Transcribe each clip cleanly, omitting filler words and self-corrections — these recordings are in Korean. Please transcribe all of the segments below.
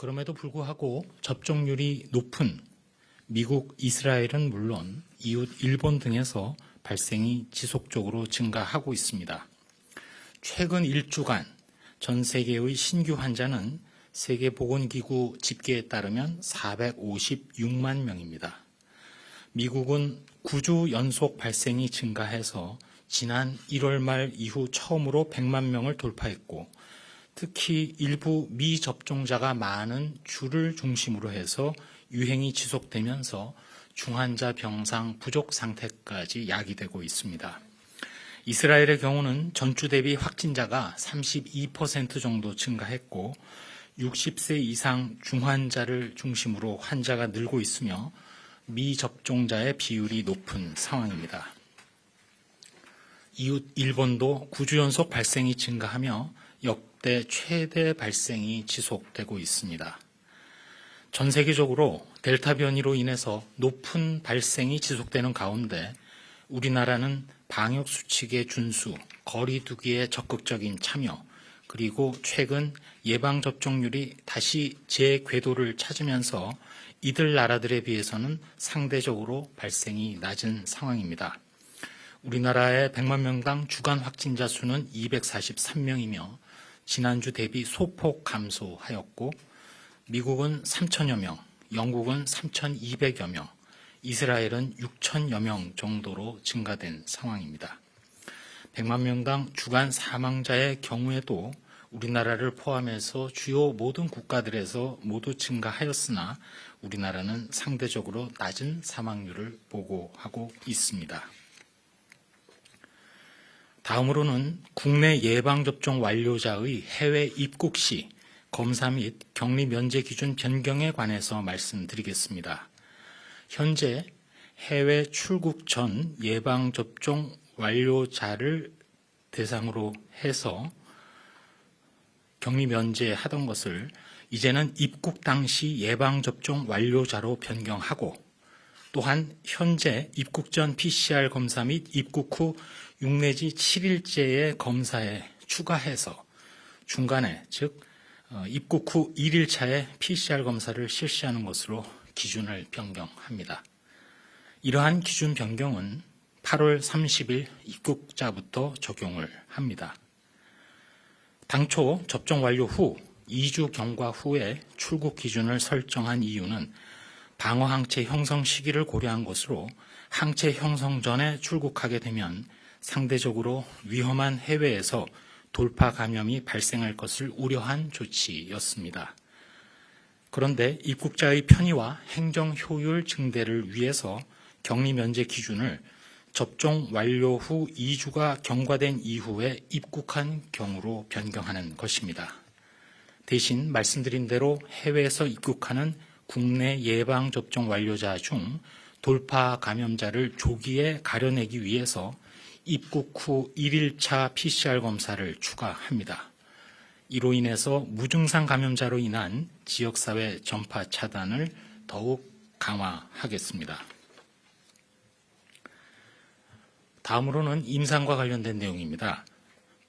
그럼에도 불구하고 접종률이 높은 미국, 이스라엘은 물론 이웃 일본 등에서 발생이 지속적으로 증가하고 있습니다. 최근 1주간 전 세계의 신규 환자는 세계보건기구 집계에 따르면 456만 명입니다. 미국은 9주 연속 발생이 증가해서 지난 1월 말 이후 처음으로 100만 명을 돌파했고, 특히 일부 미접종자가 많은 주를 중심으로 해서 유행이 지속되면서 중환자 병상 부족 상태까지 야기되고 있습니다. 이스라엘의 경우는 전주 대비 확진자가 32% 정도 증가했고 60세 이상 중환자를 중심으로 환자가 늘고 있으며 미접종자의 비율이 높은 상황입니다. 이웃 일본도 9주 연속 발생이 증가하며 역대 최대 발생이 지속되고 있습니다. 전 세계적으로 델타 변이로 인해서 높은 발생이 지속되는 가운데 우리나라는 방역 수칙의 준수, 거리 두기에 적극적인 참여, 그리고 최근 예방접종률이 다시 재궤도를 찾으면서 이들 나라들에 비해서는 상대적으로 발생이 낮은 상황입니다. 우리나라의 100만 명당 주간 확진자 수는 243명이며 지난주 대비 소폭 감소하였고, 미국은 3천여 명, 영국은 3,200여 명, 이스라엘은 6천여 명 정도로 증가된 상황입니다. 100만 명당 주간 사망자의 경우에도 우리나라를 포함해서 주요 모든 국가들에서 모두 증가하였으나 우리나라는 상대적으로 낮은 사망률을 보고하고 있습니다. 다음으로는 국내 예방접종 완료자의 해외 입국 시 검사 및 격리 면제 기준 변경에 관해서 말씀드리겠습니다. 현재 해외 출국 전 예방접종 완료자를 대상으로 해서 격리 면제하던 것을 이제는 입국 당시 예방접종 완료자로 변경하고, 또한 현재 입국 전 PCR 검사 및 입국 후 6 내지 7일째의 검사에 추가해서 중간에, 즉 입국 후 1일차에 PCR 검사를 실시하는 것으로 기준을 변경합니다. 이러한 기준 변경은 8월 30일 입국자부터 적용을 합니다. 당초 접종 완료 후 2주 경과 후에 출국 기준을 설정한 이유는 방어 항체 형성 시기를 고려한 것으로 항체 형성 전에 출국하게 되면 상대적으로 위험한 해외에서 돌파 감염이 발생할 것을 우려한 조치였습니다. 그런데 입국자의 편의와 행정 효율 증대를 위해서 격리 면제 기준을 접종 완료 후 2주가 경과된 이후에 입국한 경우로 변경하는 것입니다. 대신 말씀드린 대로 해외에서 입국하는 국내 예방접종 완료자 중 돌파 감염자를 조기에 가려내기 위해서 입국 후 1일차 PCR 검사를 추가합니다. 이로 인해서 무증상 감염자로 인한 지역사회 전파 차단을 더욱 강화하겠습니다. 다음으로는 임상과 관련된 내용입니다.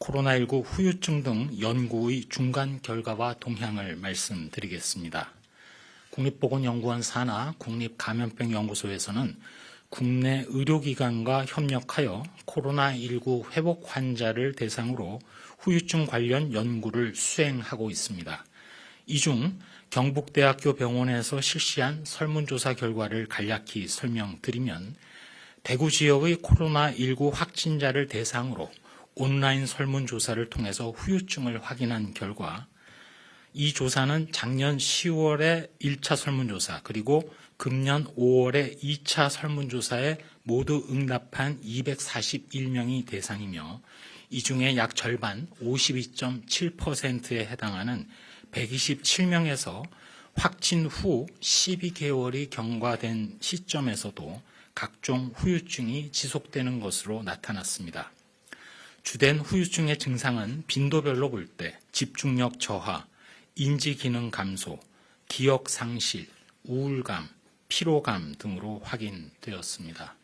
코로나19 후유증 등 연구의 중간 결과와 동향을 말씀드리겠습니다. 국립보건연구원 산하 국립감염병연구소에서는 국내 의료기관과 협력하여 코로나19 회복 환자를 대상으로 후유증 관련 연구를 수행하고 있습니다. 이 중 경북대학교 병원에서 실시한 설문조사 결과를 간략히 설명드리면, 대구 지역의 코로나19 확진자를 대상으로 온라인 설문조사를 통해서 후유증을 확인한 결과, 이 조사는 작년 10월에 1차 설문조사 그리고 금년 5월에 2차 설문조사에 모두 응답한 241명이 대상이며, 이 중에 약 절반 52.7%에 해당하는 127명에서 확진 후 12개월이 경과된 시점에서도 각종 후유증이 지속되는 것으로 나타났습니다. 주된 후유증의 증상은 빈도별로 볼 때 집중력 저하, 인지기능 감소, 기억 상실, 우울감, 피로감 등으로 확인되었습니다.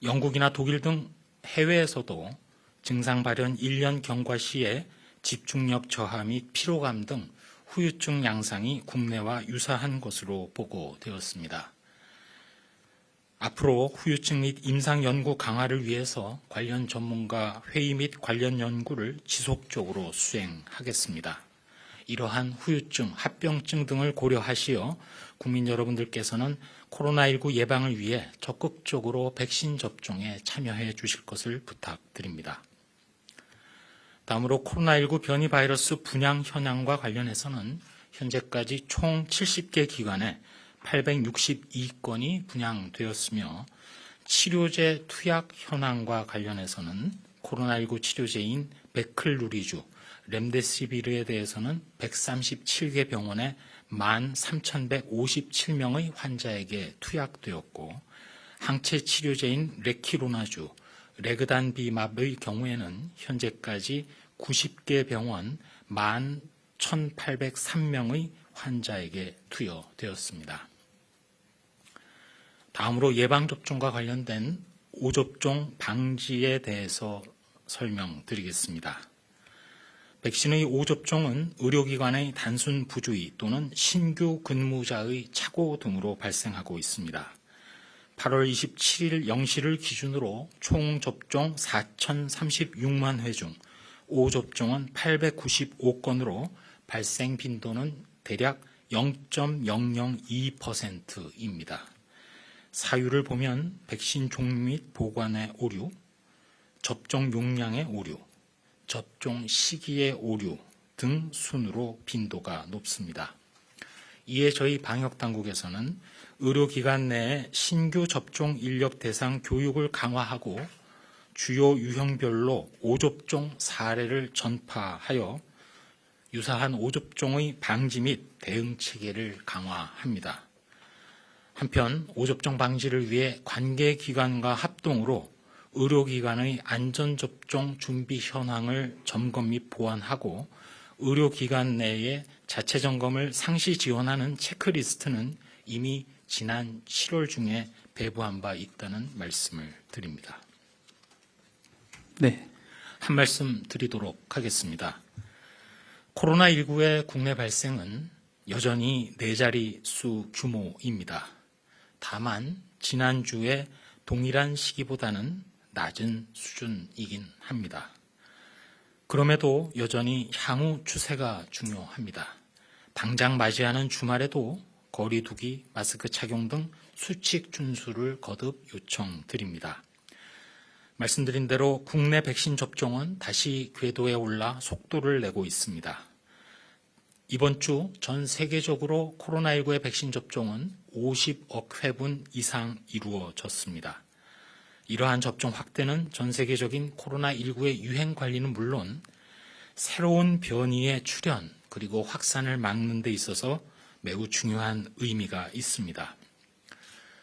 영국이나 독일 등 해외에서도 증상 발현 1년 경과 시에 집중력 저하 및 피로감 등 후유증 양상이 국내와 유사한 것으로 보고되었습니다. 앞으로 후유증 및 임상 연구 강화를 위해서 관련 전문가 회의 및 관련 연구를 지속적으로 수행하겠습니다. 이러한 후유증, 합병증 등을 고려하시어 국민 여러분들께서는 코로나19 예방을 위해 적극적으로 백신 접종에 참여해 주실 것을 부탁드립니다. 다음으로 코로나19 변이 바이러스 분양 현황과 관련해서는 현재까지 총 70개 기관에 862건이 분양되었으며 치료제 투약 현황과 관련해서는 코로나19 치료제인 베클루리주, 렘데시비르에 대해서는 137개 병원에 13,157명의 환자에게 투약되었고 항체 치료제인 레키로나주, 레그단비맙의 경우에는 현재까지 90개 병원 11,803명의 환자에게 투여되었습니다. 다음으로 예방접종과 관련된 오접종 방지에 대해서 설명드리겠습니다. 백신의 오접종은 의료기관의 단순 부주의 또는 신규 근무자의 착오 등으로 발생하고 있습니다. 8월 27일 0시를 기준으로 총 접종 4,036만 회 중 오접종은 895건으로 발생 빈도는 대략 0.002%입니다. 사유를 보면 백신 종류 및 보관의 오류, 접종 용량의 오류, 접종 시기의 오류 등 순으로 빈도가 높습니다. 이에 저희 방역당국에서는 의료기관 내에 신규 접종 인력 대상 교육을 강화하고 주요 유형별로 오접종 사례를 전파하여 유사한 오접종의 방지 및 대응 체계를 강화합니다. 한편 오접종 방지를 위해 관계기관과 합동으로 의료기관의 안전접종 준비 현황을 점검 및 보완하고 의료기관 내에 자체 점검을 상시 지원하는 체크리스트는 이미 지난 7월 중에 배부한 바 있다는 말씀을 드립니다. 네. 한 말씀 드리도록 하겠습니다. 코로나19의 국내 발생은 여전히 4자리 수 규모입니다. 다만 지난주에 동일한 시기보다는 낮은 수준이긴 합니다. 그럼에도 여전히 향후 추세가 중요합니다. 당장 맞이하는 주말에도 거리 두기, 마스크 착용 등 수칙 준수를 거듭 요청드립니다. 말씀드린 대로 국내 백신 접종은 다시 궤도에 올라 속도를 내고 있습니다. 이번 주 전 세계적으로 코로나19의 백신 접종은 50억 회분 이상 이루어졌습니다. 이러한 접종 확대는 전 세계적인 코로나19의 유행 관리는 물론 새로운 변이의 출현 그리고 확산을 막는 데 있어서 매우 중요한 의미가 있습니다.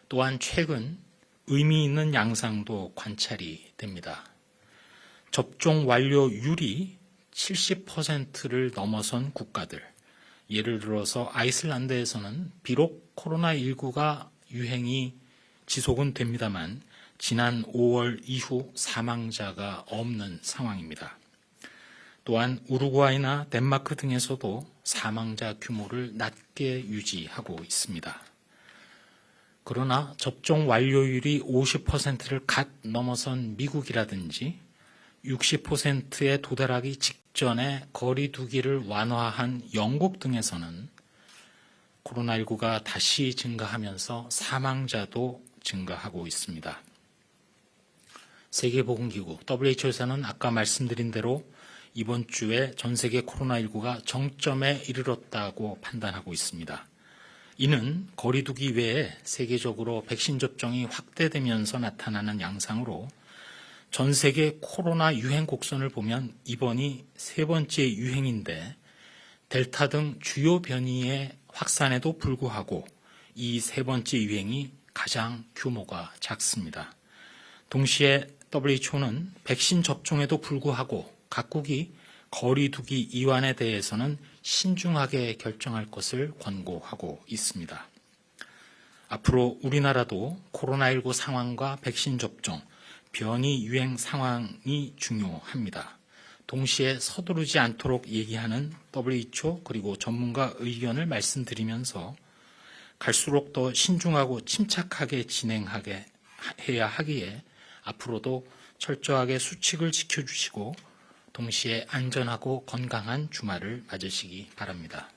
또한 최근 의미 있는 양상도 관찰이 됩니다. 접종 완료율이 70%를 넘어선 국가들, 예를 들어서 아이슬란드에서는 비록 코로나19가 유행이 지속은 됩니다만 지난 5월 이후 사망자가 없는 상황입니다. 또한 우루과이나 덴마크 등에서도 사망자 규모를 낮게 유지하고 있습니다. 그러나 접종 완료율이 50%를 갓 넘어선 미국이라든지 60%에 도달하기 직전에 거리 두기를 완화한 영국 등에서는 코로나19가 다시 증가하면서 사망자도 증가하고 있습니다. 세계보건기구 WHO에서는 아까 말씀드린 대로 이번 주에 전 세계 코로나19가 정점에 이르렀다고 판단하고 있습니다. 이는 거리 두기 외에 세계적으로 백신 접종이 확대되면서 나타나는 양상으로 전 세계 코로나 유행 곡선을 보면 이번이 세 번째 유행인데 델타 등 주요 변이의 확산에도 불구하고 이 세 번째 유행이 가장 규모가 작습니다. 동시에 WHO는 백신 접종에도 불구하고 각국이 거리 두기 이완에 대해서는 신중하게 결정할 것을 권고하고 있습니다. 앞으로 우리나라도 코로나19 상황과 백신 접종, 변이 유행 상황이 중요합니다. 동시에 서두르지 않도록 얘기하는 WHO 그리고 전문가 의견을 말씀드리면서 갈수록 더 신중하고 침착하게 해야 하기에 앞으로도 철저하게 수칙을 지켜주시고 동시에 안전하고 건강한 주말을 맞으시기 바랍니다.